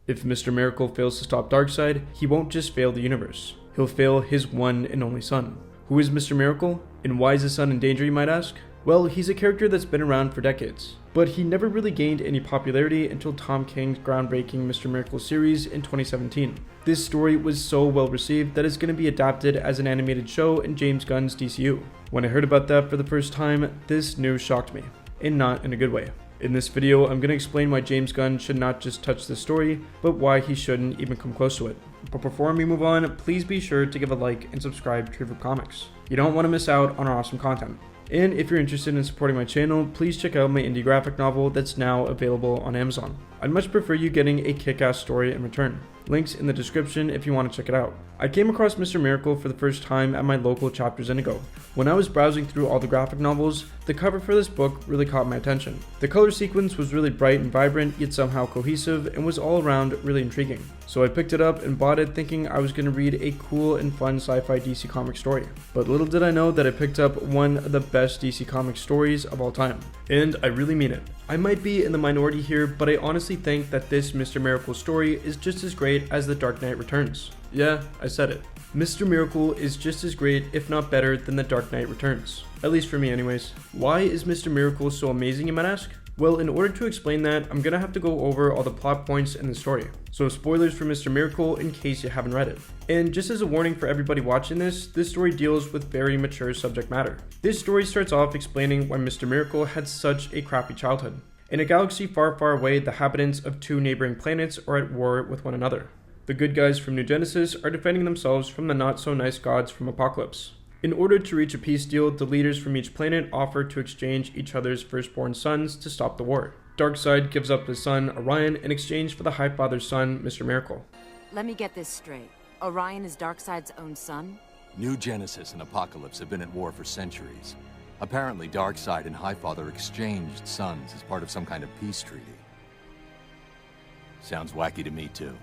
If Mr. Miracle fails to stop Darkseid, he won't just fail the universe. He'll fail his one and only son. Who is Mr. Miracle? And why is his son in danger, you might ask? Well, he's a character that's been around for decades, but he never really gained any popularity until Tom King's groundbreaking Mr. Miracle series in 2017. This story was so well received that it's going to be adapted as an animated show in James Gunn's DCU. When I heard about that for the first time, this news shocked me, and not in a good way. In this video, I'm going to explain why James Gunn should not just touch this story, but why he shouldn't even come close to it. But before we move on, please be sure to give a like and subscribe to Reverb Comics. You don't want to miss out on our awesome content. And if you're interested in supporting my channel, please check out my indie graphic novel that's now available on Amazon. I'd much prefer you getting a kick-ass story in return. Links in the description if you want to check it out. I came across Mr. Miracle for the first time at my local Chapters Indigo. When I was browsing through all the graphic novels, the cover for this book really caught my attention. The color sequence was really bright and vibrant, yet somehow cohesive, and was all around really intriguing. So I picked it up and bought it thinking I was going to read a cool and fun sci-fi DC comic story. But little did I know that I picked up one of the best DC comic stories of all time. And I really mean it. I might be in the minority here, but I honestly think that this Mr. Miracle story is just as great as The Dark Knight Returns. Yeah, I said it. Mr. Miracle is just as great, if not better, than The Dark Knight Returns. At least for me anyways. Why is Mr. Miracle so amazing, you might ask? Well, in order to explain that, I'm gonna have to go over all the plot points in the story. So spoilers for Mr. Miracle in case you haven't read it. And just as a warning for everybody watching this story deals with very mature subject matter. This story starts off explaining why Mr. Miracle had such a crappy childhood. In a galaxy far, far away, the inhabitants of two neighboring planets are at war with one another. The good guys from New Genesis are defending themselves from the not-so-nice gods from Apocalypse. In order to reach a peace deal, the leaders from each planet offer to exchange each other's firstborn sons to stop the war. Darkseid gives up his son, Orion, in exchange for the Highfather's son, Mr. Miracle. Let me get this straight. Orion is Darkseid's own son? New Genesis and Apocalypse have been at war for centuries. Apparently, Darkseid and Highfather exchanged sons as part of some kind of peace treaty. Sounds wacky to me, too.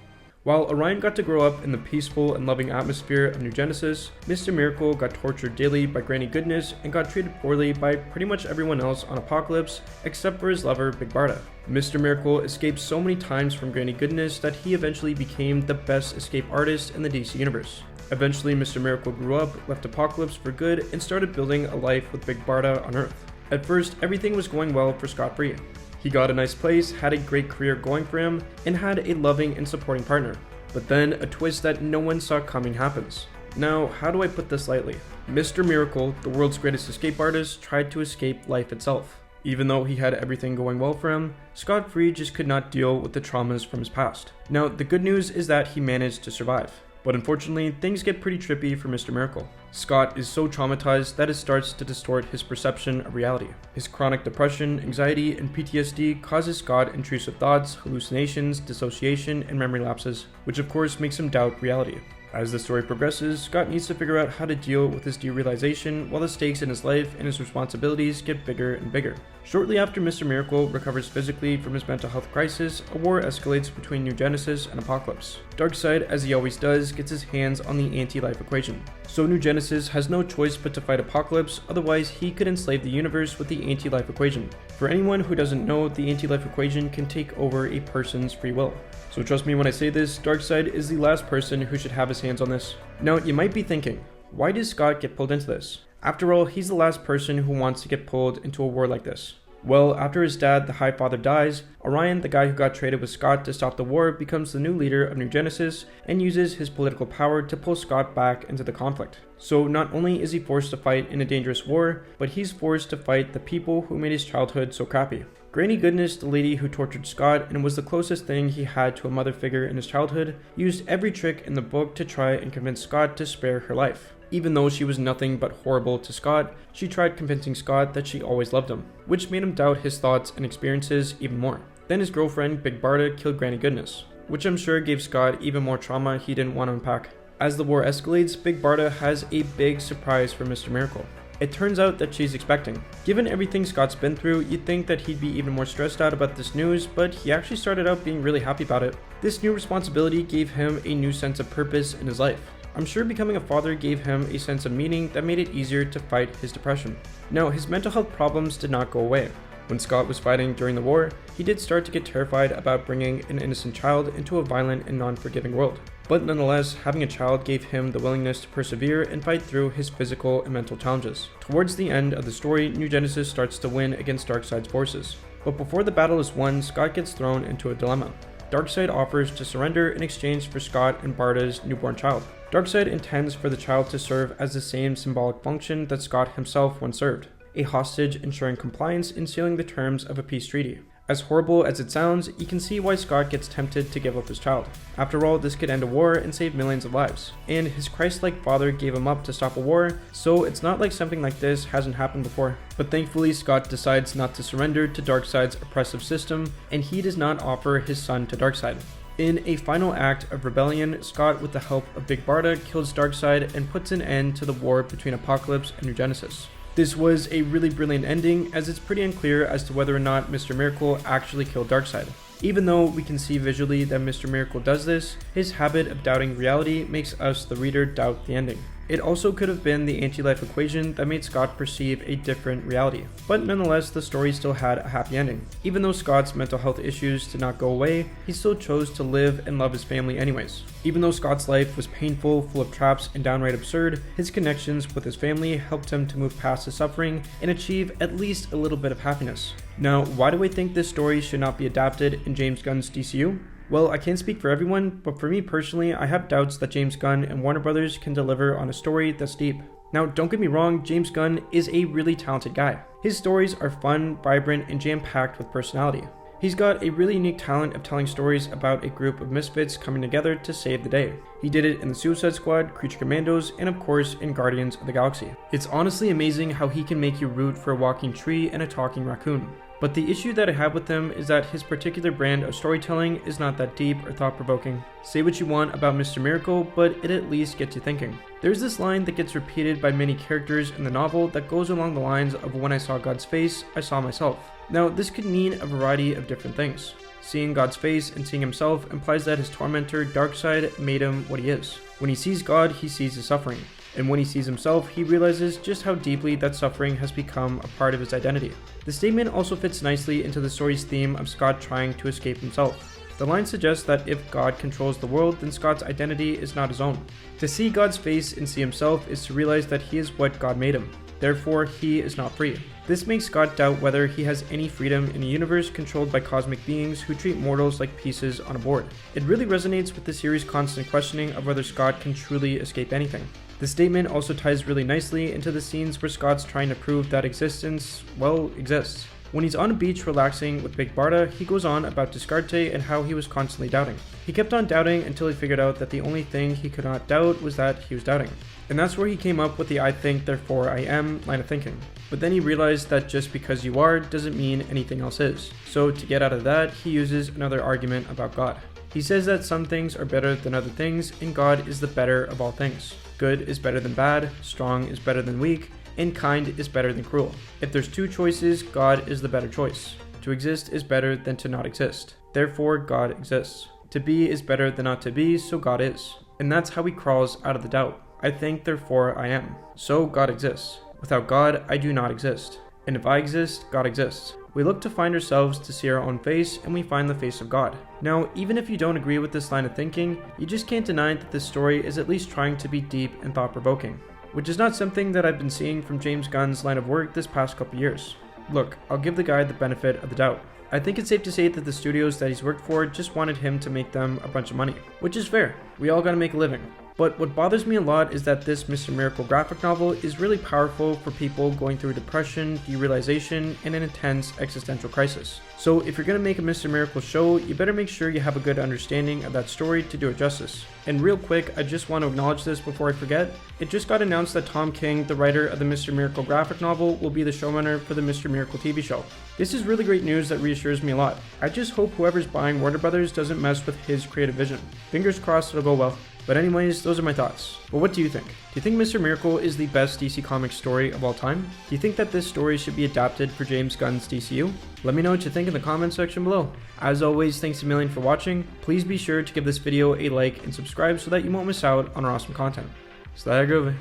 While Orion got to grow up in the peaceful and loving atmosphere of New Genesis, Mr. Miracle got tortured daily by Granny Goodness and got treated poorly by pretty much everyone else on Apocalypse except for his lover, Big Barda. Mr. Miracle escaped so many times from Granny Goodness that he eventually became the best escape artist in the DC Universe. Eventually, Mr. Miracle grew up, left Apocalypse for good, and started building a life with Big Barda on Earth. At first, everything was going well for Scott Free. He got a nice place, had a great career going for him, and had a loving and supporting partner. But then, a twist that no one saw coming happens. Now, how do I put this lightly? Mr. Miracle, the world's greatest escape artist, tried to escape life itself. Even though he had everything going well for him, Scott Free just could not deal with the traumas from his past. Now, the good news is that he managed to survive. But unfortunately, things get pretty trippy for Mr. Miracle. Scott is so traumatized that it starts to distort his perception of reality. His chronic depression, anxiety, and PTSD causes Scott intrusive thoughts, hallucinations, dissociation, and memory lapses, which of course makes him doubt reality. As the story progresses, Scott needs to figure out how to deal with his derealization while the stakes in his life and his responsibilities get bigger and bigger. Shortly after Mr. Miracle recovers physically from his mental health crisis, a war escalates between New Genesis and Apocalypse. Darkseid, as he always does, gets his hands on the anti-life equation. So New Genesis has no choice but to fight Apocalypse, otherwise he could enslave the universe with the anti-life equation. For anyone who doesn't know, the anti-life equation can take over a person's free will. So trust me when I say this, Darkseid is the last person who should have his hands on this. Now, you might be thinking, why did Scott get pulled into this? After all, he's the last person who wants to get pulled into a war like this. Well, after his dad, the Highfather, dies, Orion, the guy who got traded with Scott to stop the war, becomes the new leader of New Genesis and uses his political power to pull Scott back into the conflict. So not only is he forced to fight in a dangerous war, but he's forced to fight the people who made his childhood so crappy. Granny Goodness, the lady who tortured Scott and was the closest thing he had to a mother figure in his childhood, used every trick in the book to try and convince Scott to spare her life. Even though she was nothing but horrible to Scott, she tried convincing Scott that she always loved him, which made him doubt his thoughts and experiences even more. Then his girlfriend, Big Barda, killed Granny Goodness, which I'm sure gave Scott even more trauma he didn't want to unpack. As the war escalates, Big Barda has a big surprise for Mr. Miracle. It turns out that she's expecting. Given everything Scott's been through, you'd think that he'd be even more stressed out about this news, but he actually started out being really happy about it. This new responsibility gave him a new sense of purpose in his life. I'm sure becoming a father gave him a sense of meaning that made it easier to fight his depression. Now, his mental health problems did not go away. When Scott was fighting during the war, he did start to get terrified about bringing an innocent child into a violent and non-forgiving world. But nonetheless, having a child gave him the willingness to persevere and fight through his physical and mental challenges. Towards the end of the story, New Genesis starts to win against Darkseid's forces. But before the battle is won, Scott gets thrown into a dilemma. Darkseid offers to surrender in exchange for Scott and Barda's newborn child. Darkseid intends for the child to serve as the same symbolic function that Scott himself once served, a hostage ensuring compliance and sealing the terms of a peace treaty. As horrible as it sounds, you can see why Scott gets tempted to give up his child. After all, this could end a war and save millions of lives. And his Christ-like father gave him up to stop a war, so it's not like something like this hasn't happened before. But thankfully, Scott decides not to surrender to Darkseid's oppressive system, and he does not offer his son to Darkseid. In a final act of rebellion, Scott, with the help of Big Barda, kills Darkseid and puts an end to the war between Apocalypse and New Genesis. This was a really brilliant ending, as it's pretty unclear as to whether or not Mr. Miracle actually killed Darkseid. Even though we can see visually that Mr. Miracle does this, his habit of doubting reality makes us, the reader, doubt the ending. It also could have been the anti-life equation that made Scott perceive a different reality. But nonetheless, the story still had a happy ending. Even though Scott's mental health issues did not go away, he still chose to live and love his family anyways. Even though Scott's life was painful, full of traps, and downright absurd, his connections with his family helped him to move past his suffering and achieve at least a little bit of happiness. Now, why do I think this story should not be adapted in James Gunn's DCU? Well, I can't speak for everyone, but for me personally, I have doubts that James Gunn and Warner Brothers can deliver on a story that's deep. Now, don't get me wrong, James Gunn is a really talented guy. His stories are fun, vibrant, and jam-packed with personality. He's got a really unique talent of telling stories about a group of misfits coming together to save the day. He did it in the Suicide Squad, Creature Commandos, and of course in Guardians of the Galaxy. It's honestly amazing how he can make you root for a walking tree and a talking raccoon. But the issue that I have with him is that his particular brand of storytelling is not that deep or thought-provoking. Say what you want about Mr. Miracle, but it at least gets you thinking. There's this line that gets repeated by many characters in the novel that goes along the lines of "When I saw God's face, I saw myself." Now, this could mean a variety of different things. Seeing God's face and seeing himself implies that his tormentor, Darkseid, made him what he is. When he sees God, he sees his suffering. And when he sees himself, he realizes just how deeply that suffering has become a part of his identity. The statement also fits nicely into the story's theme of Scott trying to escape himself. The line suggests that if God controls the world, then Scott's identity is not his own. To see God's face and see himself is to realize that he is what God made him. Therefore, he is not free. This makes Scott doubt whether he has any freedom in a universe controlled by cosmic beings who treat mortals like pieces on a board. It really resonates with the series' constant questioning of whether Scott can truly escape anything. The statement also ties really nicely into the scenes where Scott's trying to prove that existence, well, exists. When he's on a beach relaxing with Big Barda, he goes on about Descartes and how he was constantly doubting. He kept on doubting until he figured out that the only thing he could not doubt was that he was doubting. And that's where he came up with the "I think, therefore I am" line of thinking. But then he realized that just because you are doesn't mean anything else is. So to get out of that, he uses another argument about God. He says that some things are better than other things, and God is the better of all things. Good is better than bad, strong is better than weak, and kind is better than cruel. If there's two choices, God is the better choice. To exist is better than to not exist. Therefore, God exists. To be is better than not to be, so God is. And that's how he crawls out of the doubt. I think, therefore I am. So God exists. Without God, I do not exist. And if I exist, God exists. We look to find ourselves to see our own face, and we find the face of God. Now, even if you don't agree with this line of thinking, you just can't deny that this story is at least trying to be deep and thought-provoking, which is not something that I've been seeing from James Gunn's line of work this past couple years. Look, I'll give the guy the benefit of the doubt. I think it's safe to say that the studios that he's worked for just wanted him to make them a bunch of money, which is fair. We all gotta make a living. But what bothers me a lot is that this Mr. Miracle graphic novel is really powerful for people going through depression, derealization, and an intense existential crisis. So if you're going to make a Mr. Miracle show, you better make sure you have a good understanding of that story to do it justice. And real quick, I just want to acknowledge this before I forget. It just got announced that Tom King, the writer of the Mr. Miracle graphic novel, will be the showrunner for the Mr. Miracle TV show. This is really great news that reassures me a lot. I just hope whoever's buying Warner Brothers doesn't mess with his creative vision. Fingers crossed it'll go well. But anyways, those are my thoughts. But what do you think? Do you think Mr. Miracle is the best DC Comics story of all time? Do you think that this story should be adapted for James Gunn's DCU? Let me know what you think in the comment section below. As always, thanks a million for watching. Please be sure to give this video a like and subscribe so that you won't miss out on our awesome content. So that Groovy.